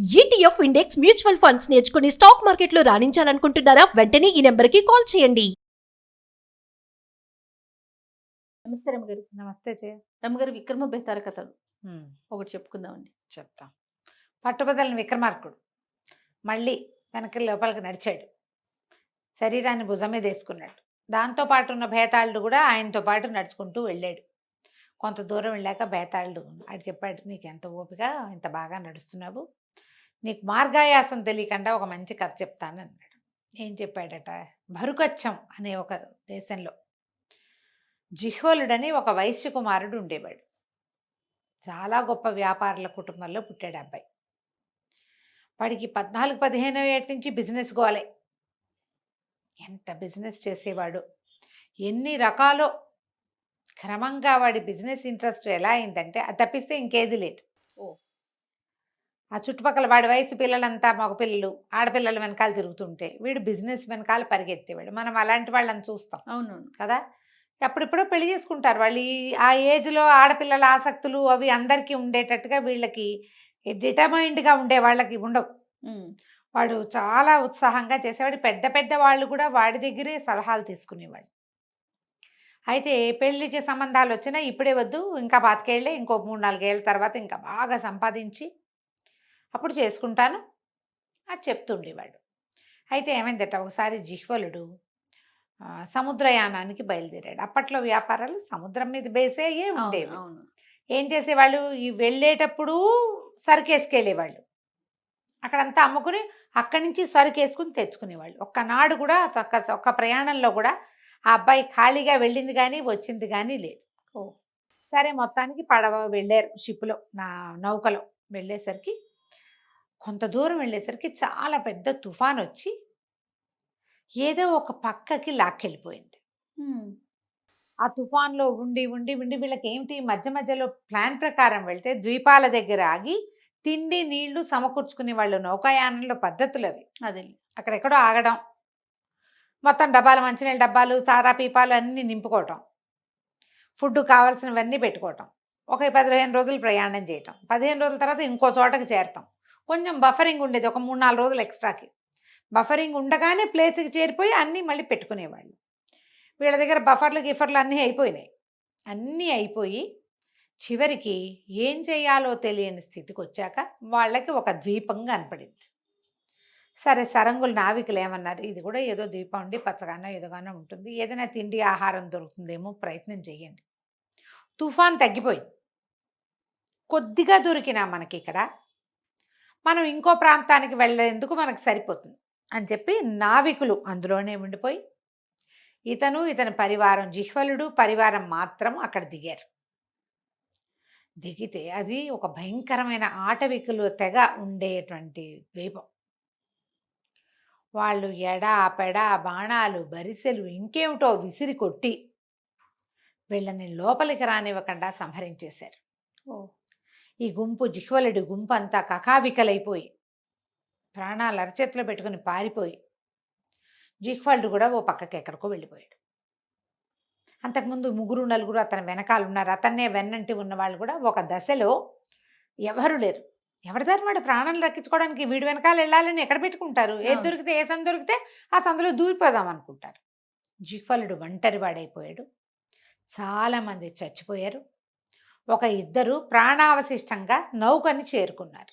ETF index mutual funds నేర్చుకుని stock మార్కెట్లో రాణించాలనుకుంటున్నారా? వెంటనే ఈ నెంబర్కి కాల్ చేయండి. నమస్తే రమ్మగారు. నమస్తే జయ. రమ్మగారు, విక్రమ బేతాళ కథలు ఒకటి చెప్పుకుందామండి. చెప్తాం. పట్టుబదలని విక్రమార్కుడు మళ్ళీ వెనక్కి లోపలికి నడిచాడు. శరీరాన్ని భుజం మీద వేసుకున్నాడు. దాంతోపాటు ఉన్న భేతాళుడు కూడా ఆయనతో పాటు నడుచుకుంటూ వెళ్ళాడు. కొంత దూరం వెళ్ళాక భేతాళుడు అది చెప్పాడు, నీకు ఎంత ఓపిక, ఇంత బాగా నడుస్తున్నావు, నీకు మార్గాయాసం తెలియకుండా ఒక మంచి కథ చెప్తాను అన్నాడు. ఏం చెప్పాడట? భరుకచ్చం అనే ఒక దేశంలో జిహ్వలుడని ఒక వైశ్య కుమారుడు ఉండేవాడు. చాలా గొప్ప వ్యాపారుల కుటుంబంలో పుట్టాడు అబ్బాయి. వాడికి 14-15 ఏళ్ళ నుంచి బిజినెస్ గోలే. ఎంత బిజినెస్ చేసేవాడు, ఎన్ని రకాలో. క్రమంగా వాడి బిజినెస్ ఇంట్రెస్ట్ ఎలా అయిందంటే అది తప్పిస్తే ఇంకేది లేదు. ఆ చుట్టుపక్కల వాడి వయసు పిల్లలంతా మగపిల్లలు ఆడపిల్లలు వెనకాల తిరుగుతుంటే వీడు బిజినెస్ వెనకాల పరిగెత్తేవాడు. మనం అలాంటి వాళ్ళని చూస్తాం. అవునవును కదా, అప్పుడిప్పుడో పెళ్లి చేసుకుంటారు వాళ్ళు. ఆ ఏజ్లో ఆడపిల్లల ఆసక్తులు అవి అందరికీ ఉండేటట్టుగా వీళ్ళకి డిటర్మైండ్గా ఉండే వాళ్ళకి ఉండవు. వాడు చాలా ఉత్సాహంగా చేసేవాడు. పెద్ద పెద్ద వాళ్ళు కూడా వాడి దగ్గరే సలహాలు తీసుకునేవాడు. అయితే పెళ్ళికి సంబంధాలు వచ్చినా ఇప్పుడే వద్దు, ఇంకా 25 ఏళ్ళే, ఇంకో 3-4 ఏళ్ళ తర్వాత ఇంకా బాగా సంపాదించి అప్పుడు చేసుకుంటాను అది చెప్తుండేవాడు. అయితే ఏమైందట, ఒకసారి జిహ్వలుడు సముద్రయానానికి బయలుదేరాడు. అప్పట్లో వ్యాపారాలు సముద్రం మీద బేసే ఉండేవి. అవును. ఏం చేసేవాళ్ళు, ఈ వెళ్ళేటప్పుడు సరుకేసుకెళ్ళేవాళ్ళు, అక్కడంతా అమ్ముకుని అక్కడి నుంచి సరుకేసుకుని తెచ్చుకునేవాళ్ళు. ఒక్కనాడు కూడా ఒక్క ప్రయాణంలో కూడా ఆ అబ్బాయి ఖాళీగా వెళ్ళింది కానీ వచ్చింది కానీ లేదు. సరే, మొత్తానికి పడవ వెళ్ళారు, షిప్లో నౌకలో వెళ్ళేసరికి కొంత దూరం వెళ్ళేసరికి చాలా పెద్ద తుఫాన్ వచ్చి ఏదో ఒక పక్కకి లాక్కెళ్ళిపోయింది. ఆ తుఫాన్లో ఉండి ఉండి ఉండి వీళ్ళకి ఏమిటి, మధ్య మధ్యలో ప్లాన్ ప్రకారం వెళ్తే ద్వీపాల దగ్గర ఆగి తిండి నీళ్లు సమకూర్చుకునే వాళ్ళు. నౌకాయానంలో పద్ధతులు అవి. అదే అక్కడెక్కడో ఆగడం, మొత్తం డబ్బాలు, మంచినీళ్ళ డబ్బాలు, సారా పీపాలు అన్నీ నింపుకోవటం, ఫుడ్ కావాల్సినవన్నీ పెట్టుకోవటం, ఒక 15 రోజులు ప్రయాణం చేయటం, 15 రోజుల తర్వాత ఇంకో చోటకి చేరతాం. కొంచెం బఫరింగ్ ఉండేది, ఒక 3-4 రోజులు ఎక్స్ట్రాకి బఫరింగ్ ఉండగానే ప్లేస్కి చేరిపోయి అన్నీ మళ్ళీ పెట్టుకునేవాళ్ళు. వీళ్ళ దగ్గర బఫర్లు గిఫర్లు అన్నీ అయిపోయినాయి. అన్నీ అయిపోయి చివరికి ఏం చేయాలో తెలియని స్థితికి వచ్చాక వాళ్ళకి ఒక ద్వీపం కనపడింది. సరే, సరంగులు నావికులు ఏమన్నారు, ఇది కూడా ఏదో ద్వీపం ఉండి పచ్చగానో ఏదోగానో ఉంటుంది, ఏదైనా తిండి ఆహారం దొరుకుతుందేమో ప్రయత్నం చేయండి. తుఫాన్ తగ్గిపోయింది, కొద్దిగా దొరికినా మనకి ఇక్కడ మనం ఇంకో ప్రాంతానికి వెళ్ళేందుకు మనకు సరిపోతుంది అని చెప్పి నావికులు అందులోనే ఉండిపోయి ఇతని పరివారం, జిహ్వలుడు పరివారం మాత్రం అక్కడ దిగారు. దిగితే అది ఒక భయంకరమైన ఆటవికులు తెగ ఉండేటువంటి ద్వీపం. వాళ్ళు ఎడా పెడా బాణాలు బరిసెలు ఇంకేమిటో విసిరి కొట్టి వీళ్ళని లోపలికి రానివ్వకుండా సంహరించేశారు. ఈ గుంపు, జిహ్వలుడి గుంపు అంతా కకావికలైపోయి ప్రాణాలు అరచేతిలో పెట్టుకుని పారిపోయి జిహ్వలుడు కూడా ఓ పక్కకి ఎక్కడికో వెళ్ళిపోయాడు. అంతకుముందు 3-4 అతని వెనకాల ఉన్నారు. అతన్నే వెన్నంటి ఉన్న వాళ్ళు కూడా ఒక దశలో ఎవరు లేరు. ఎవరిదారు వాడు ప్రాణాలు దక్కించుకోవడానికి వీడి వెనకాల వెళ్ళాలని ఎక్కడ పెట్టుకుంటారు? ఏది దొరికితే, ఏ సందు దొరికితే ఆ సందులో దూరిపోదాం అనుకుంటారు. జిహ్వలుడు ఒంటరి వాడైపోయాడు. చాలామంది చచ్చిపోయారు. ఒక 2 ప్రాణావశిష్టంగా నౌకని చేరుకున్నారు.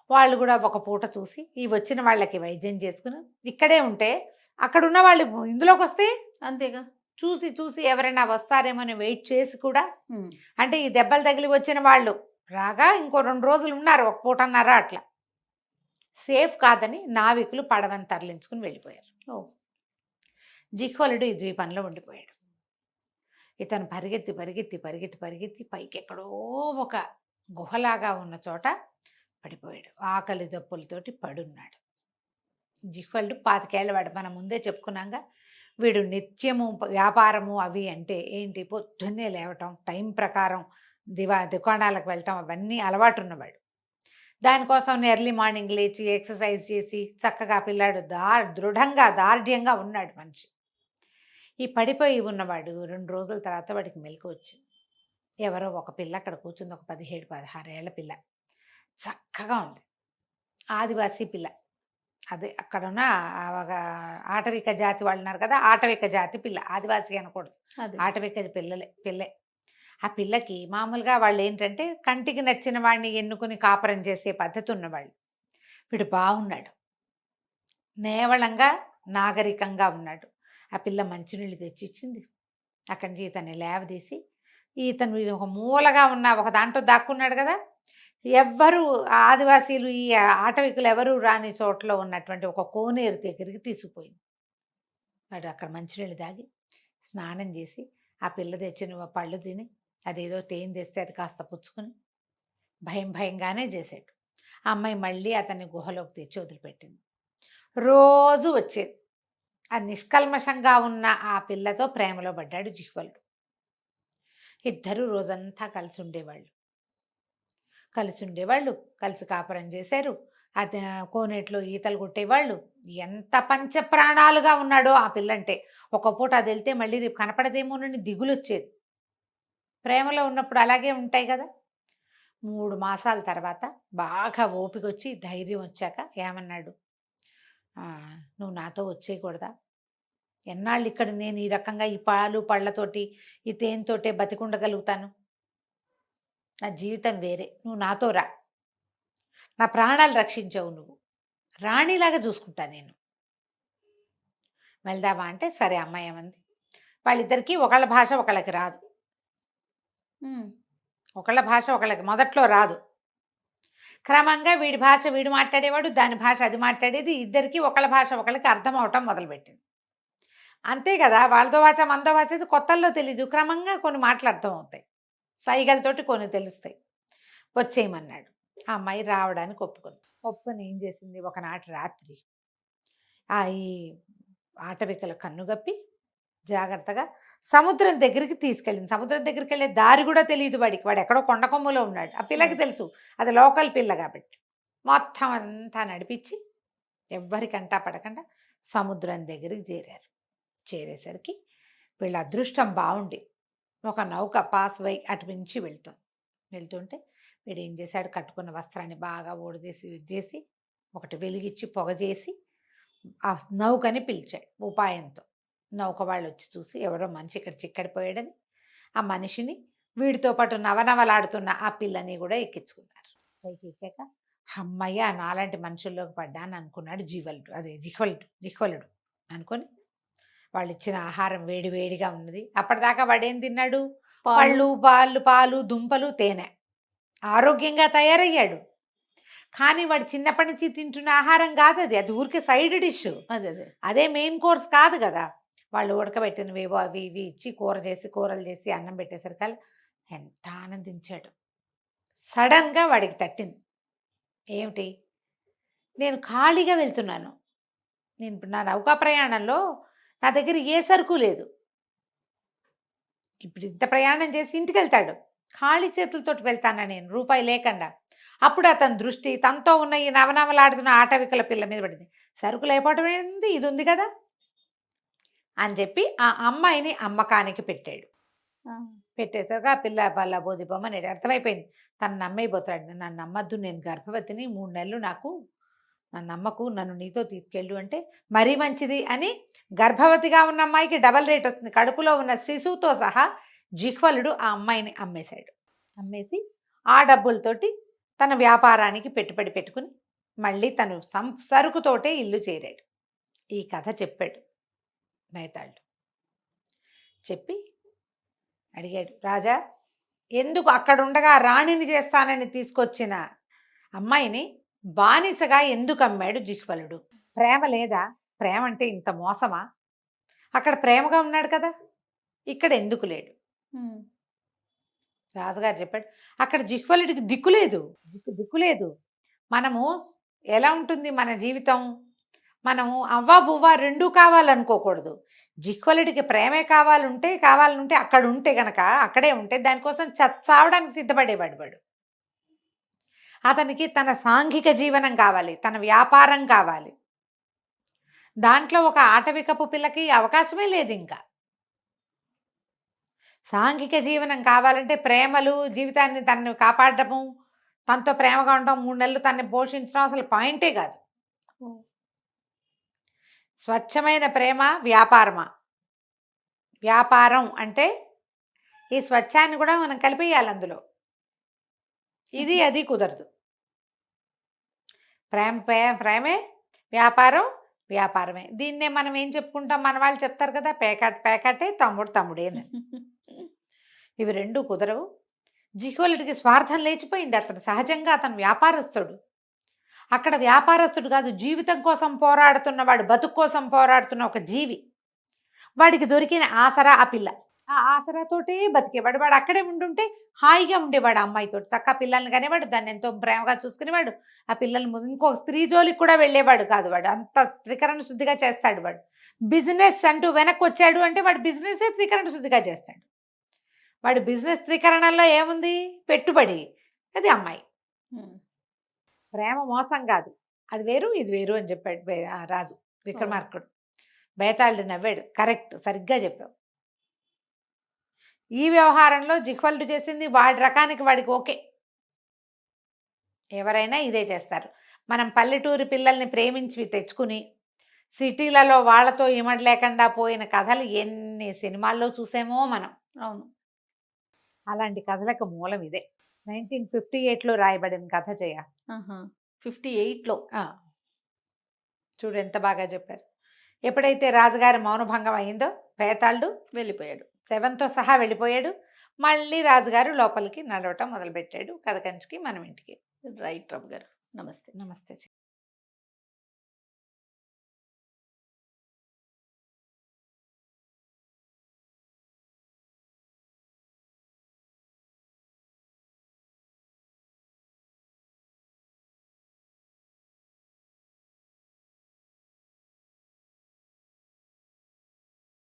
వాళ్ళు కూడా ఒక పూట చూసి ఈ వచ్చిన వాళ్ళకి వైద్యం చేసుకుని ఇక్కడే ఉంటే అక్కడ ఉన్న వాళ్ళు ఇందులోకి వస్తే అంతేగా, చూసి చూసి ఎవరైనా వస్తారేమని వెయిట్ చేసి కూడా, అంటే ఈ దెబ్బలు తగిలి వచ్చిన వాళ్ళు రాగా ఇంకో 2 రోజులు ఉన్నారు, ఒక పూటన్నర అట్లా. సేఫ్ కాదని నావికులు పడవని తరలించుకుని వెళ్ళిపోయారు. జిహ్వలుడు ఈ ద్వీపంలో ఉండిపోయాడు. ఇతను పరిగెత్తి పరిగెత్తి పరిగెత్తి పరిగెత్తి పైకి ఎక్కడో ఒక గుహలాగా ఉన్న చోట పడిపోయాడు. ఆకలి దప్పులతోటి పడున్నాడు. జిహ్వలుడు 25 ఏళ్ళ వాడు. మనం ముందే చెప్పుకున్నాగా, వీడు నిత్యము వ్యాపారము అవి అంటే ఏంటి, పొద్దున్నే లేవటం, టైం ప్రకారం దుకాణాలకు వెళ్ళటం అవన్నీ అలవాటు ఉన్నవాడు. దానికోసం ఎర్లీ మార్నింగ్ లేచి ఎక్సర్సైజ్ చేసి చక్కగా పిల్లాడు దృఢంగా దార్ఢ్యంగా ఉన్నాడు మనిషి. ఈ పడిపోయి ఉన్నవాడు 2 రోజుల తర్వాత వాడికి మెలకు వచ్చింది. ఎవరో ఒక పిల్ల అక్కడ కూర్చుంది, ఒక 17-16 ఏళ్ల పిల్ల, చక్కగా ఉంది. ఆదివాసీ పిల్ల. అదే అక్కడున్న ఒక ఆటవిక జాతి వాళ్ళు ఉన్నారు కదా, ఆటవిక జాతి పిల్ల, ఆదివాసీ అనకూడదు, అదే ఆటవిక పిల్లే. ఆ పిల్లకి మామూలుగా వాళ్ళు ఏంటంటే కంటికి నచ్చిన వాడిని ఎన్నుకుని కాపురం చేసే పద్ధతి ఉన్నవాళ్ళు. వీడు బాగున్నాడు, నేవళంగా నాగరికంగా ఉన్నాడు. ఆ పిల్ల మంచినీళ్ళు తెచ్చిచ్చింది. అక్కడి నుంచి ఇతన్ని లేవదీసి, ఇతను ఇది ఒక మూలగా ఉన్న ఒక దాంట్లో దాక్కున్నాడు కదా, ఎవ్వరు ఆదివాసీలు ఈ ఆటవికులు ఎవరు రాని చోట్ల ఉన్నటువంటి ఒక కోనేరు దగ్గరికి తీసుకుపోయింది. వాడు అక్కడ మంచినీళ్ళు తాగి స్నానం చేసి ఆ పిల్ల తెచ్చిన పళ్ళు తిని అదేదో తేనె తెస్తే అది కాస్త పుచ్చుకొని భయంగానే చేసాడు. ఆ అమ్మాయి మళ్ళీ అతన్ని గుహలోకి తెచ్చి వదిలిపెట్టింది. రోజు వచ్చేది. ఆ నిష్కల్మషంగా ఉన్న ఆ పిల్లతో ప్రేమలో పడ్డాడు జిహ్వలుడు. ఇద్దరు రోజంతా కలిసి ఉండేవాళ్ళు, కలిసి కాపురం చేశారు. అది కోనేట్లో ఈతలు కొట్టేవాళ్ళు. ఎంత పంచప్రాణాలుగా ఉన్నాడో ఆ పిల్లంటే. ఒక పూట అది వెళ్తే మళ్ళీ రేపు కనపడదేమోనని దిగులు వచ్చేది. ప్రేమలో ఉన్నప్పుడు అలాగే ఉంటాయి కదా. 3 మాసాల తర్వాత బాగా ఓపిక వచ్చి ధైర్యం వచ్చాక ఏమన్నాడు, నువ్వు నాతో వచ్చేయకూడదా? ఎన్నాళ్ళు ఇక్కడ నేను ఈ రకంగా ఈ పాలు పళ్ళతోటి ఈ తేనెతోటే బతికుండగలుగుతాను? నా జీవితం వేరే, నువ్వు నాతో రా, నా ప్రాణాలు రక్షించావు, నువ్వు రాణిలాగా చూసుకుంటా నేను, వెళ్దామా అంటే సరే అమ్మాయి ఏమంది. వాళ్ళిద్దరికీ ఒకళ్ళ భాష ఒకళ్ళకి రాదు. ఒకళ్ళ భాష ఒకళ్ళకి మొదట్లో రాదు. క్రమంగా వీడి భాష వీడు మాట్లాడేవాడు, దాని భాష అది మాట్లాడేది. ఇద్దరికి ఒకళ్ళ భాష ఒకళ్ళకి అర్థం అవటం మొదలుపెట్టింది. అంతే కదా, వాళ్ళతో భాష మనతో భాష కొత్తల్లో తెలీదు. క్రమంగా కొన్ని మాటలు అర్థం అవుతాయి, సైగలతోటి కొన్ని తెలుస్తాయి. వచ్చేయమన్నాడు. ఆ అమ్మాయి రావడానికి ఒప్పుకొని ఏం చేసింది, ఒకనాటి రాత్రి ఈ ఆటవికల కన్నుగప్పి జాగ్రత్తగా సముద్రం దగ్గరికి తీసుకెళ్ళింది. సముద్రం దగ్గరికి వెళ్ళే దారి కూడా తెలియదు వాడికి. వాడు ఎక్కడో కొండకొమ్మలో ఉన్నాడు. ఆ పిల్లకి తెలుసు, అది లోకల్ పిల్ల కాబట్టి. మొత్తం అంతా నడిపించి ఎవ్వరికంటా పడకుండా సముద్రం దగ్గరికి చేరారు. చేరేసరికి వీళ్ళ అదృష్టం బాగుండి ఒక నౌక పాస్ వై అటు నుంచి వెళ్తుంటే వీడు ఏం చేశాడు, కట్టుకున్న వస్త్రాన్ని బాగా ఊడదీసి చేసి ఒకటి వెలిగించి పొగ చేసి ఆ నౌకని పిలిచాడు ఉపాయంతో. నౌక వాళ్ళు వచ్చి చూసి ఎవరో మనిషి ఇక్కడ చిక్కడిపోయాడని ఆ మనిషిని వీడితో పాటు నవనవలాడుతున్న ఆ పిల్లని కూడా ఎక్కించుకున్నారు. పైకి ఎక్కాక అమ్మయ్య నాలాంటి మనుషుల్లోకి పడ్డాను అనుకున్నాడు జిహ్వలుడు అనుకొని వాళ్ళు ఇచ్చిన ఆహారం వేడిగా ఉన్నది. అప్పటిదాకా వాడేం తిన్నాడు, పళ్ళు పాలు దుంపలు తేనె, ఆరోగ్యంగా తయారయ్యాడు. కానీ వాడు చిన్నప్పటి నుంచి తింటున్న ఆహారం కాదు అది, అది ఊరికే సైడ్ డిష్, అదే మెయిన్ కోర్స్ కాదు కదా. వాళ్ళు ఉడకబెట్టినవేవో అవి ఇవి ఇచ్చి కూరలు చేసి అన్నం పెట్టేసరికి ఎంత ఆనందించాడు. సడన్గా వాడికి తట్టింది, ఏమిటి, నేను ఖాళీగా వెళ్తున్నాను, నేను నా నౌకా ప్రయాణంలో నా దగ్గర ఏ సరుకు లేదు. ఇప్పుడు ఇంత ప్రయాణం చేసి ఇంటికి వెళ్తాడు, ఖాళీ చేతులతోటి వెళ్తానా నేను, రూపాయి లేకుండా. అప్పుడు అతని దృష్టి తనతో ఉన్న ఈ నవనవలాడుతున్న ఆటవికల పిల్ల మీద పడింది. సరుకు లేకపోవడం ఏంది, ఇది ఉంది కదా అని చెప్పి ఆ అమ్మాయిని అమ్మకానికి పెట్టాడు. పెట్టేసాక ఆ పిల్ల పల్ల బోధిపోమని అర్థమైపోయింది. తను నమ్మైపోతాడు, నన్ను నమ్మద్దు, నేను గర్భవతిని, 3 నెలలు నాకు, నన్ను నమ్మకు, నన్ను నీతో తీసుకెళ్ళు అంటే మరీ మంచిది అని గర్భవతిగా ఉన్న అమ్మాయికి డబల్ రేట్ వస్తుంది. కడుపులో ఉన్న శిశువుతో సహా జిహ్వలుడు ఆ అమ్మాయిని అమ్మేశాడు. అమ్మేసి ఆ డబ్బులతోటి తన వ్యాపారానికి పెట్టుబడి పెట్టుకుని మళ్ళీ తను సరుకుతోటే ఇల్లు చేరాడు. ఈ కథ చెప్పాడు బైతాళుడు. చెప్పి అడిగాడు, రాజా ఎందుకు అక్కడుండగా రాణిని చేస్తానని తీసుకొచ్చిన అమ్మాయిని బానిసగా ఎందుకు అమ్మాడు జిహ్వలుడు? ప్రేమ లేదా? ప్రేమ అంటే ఇంత మోసమా? అక్కడ ప్రేమగా ఉన్నాడు కదా, ఇక్కడ ఎందుకు లేడు? రాజుగారు చెప్పాడు, అక్కడ జిహ్వలుడికి దిక్కులేదు. మనము ఎలా ఉంటుంది మన జీవితం, మనము అవ్వా బువ్వా రెండూ కావాలనుకోకూడదు. జిహ్వలుడికి ప్రేమే కావాలంటే అక్కడ ఉంటే గనక అక్కడే ఉంటే దానికోసం చావడానికి సిద్ధపడేవాడు వాడు. అతనికి తన సాంఘిక జీవనం కావాలి, తన వ్యాపారం కావాలి. దాంట్లో ఒక ఆటవికపు పిల్లకి అవకాశమే లేదు. ఇంకా సాంఘిక జీవనం కావాలంటే ప్రేమలు, జీవితాన్ని తనను కాపాడటము, తనతో ప్రేమగా ఉండడం 3 నెలలు తనని పోషించడం అసలు పాయింటే కాదు. స్వచ్ఛమైన ప్రేమ వ్యాపారమా? వ్యాపారం అంటే ఈ స్వచ్ఛాన్ని కూడా మనం కలిపేయాలి అందులో. ఇది అది కుదరదు. ప్రేమే, వ్యాపారం వ్యాపారమే. దీన్నే మనం ఏం చెప్పుకుంటాం, మన వాళ్ళు చెప్తారు కదా, పేకాటే తమ్ముడే అని. ఇవి రెండు కుదరవు. జిహ్వలుడికి స్వార్థం లేచిపోయింది. అతను సహజంగా అతను వ్యాపారస్తుడు. అక్కడ వ్యాపారస్తుడు కాదు, జీవితం కోసం పోరాడుతున్నవాడు, బతుకు కోసం పోరాడుతున్న ఒక జీవి. వాడికి దొరికిన ఆసరా ఆ పిల్ల. ఆ ఆసరాతోటే బతికేవాడు. వాడు అక్కడే ఉండుంటే హాయిగా ఉండేవాడు. ఆ అమ్మాయితో చక్క పిల్లల్ని కనేవాడు, దాన్ని ఎంతో ప్రేమగా చూసుకునేవాడు. ఆ పిల్లల్ని ఇంకో స్త్రీ జోలికి కూడా వెళ్ళేవాడు కాదు. వాడు అంత త్రికరణ శుద్ధిగా చేస్తాడు. వాడు బిజినెస్ అంటూ వెనక్కి వచ్చాడు అంటే వాడు బిజినెసే త్రికరణ శుద్ధిగా చేస్తాడు. వాడు బిజినెస్ త్రికరణంలో ఏముంది, పెట్టుబడి. అది అమ్మాయి. ప్రేమ మోసం కాదు, అది వేరు ఇది వేరు అని చెప్పాడు రాజు విక్రమార్కుడు. బేతాళుడు నవ్వాడు. కరెక్ట్, సరిగ్గా చెప్పావు. ఈ వ్యవహారంలో జిహ్వలుడు చేసింది వాడి రకానికి వాడికి ఓకే. ఎవరైనా ఇదే చేస్తారు. మనం పల్లెటూరి పిల్లల్ని ప్రేమించి తెచ్చుకుని సిటీలలో వాళ్ళతో ఇమడలేకుండా పోయిన కథలు ఎన్ని సినిమాల్లో చూసామో మనం. అవును, అలాంటి కథలకు మూలం ఇదే. 1958లో రాయబడిన కథ చేయ. 58లో. చూడు ఎంత బాగా చెప్పారు. ఎప్పుడైతే రాజుగారి మౌనభంగం అయిందో బేతాళుడు వెళ్ళిపోయాడు. శవంతో సహా వెళ్ళిపోయాడు. మళ్ళీ రాజుగారు లోపలికి నడవటం మొదలుపెట్టాడు. కథ కంచికి మనం ఇంటికి. రైట్ రవి గారు, నమస్తే. నమస్తే.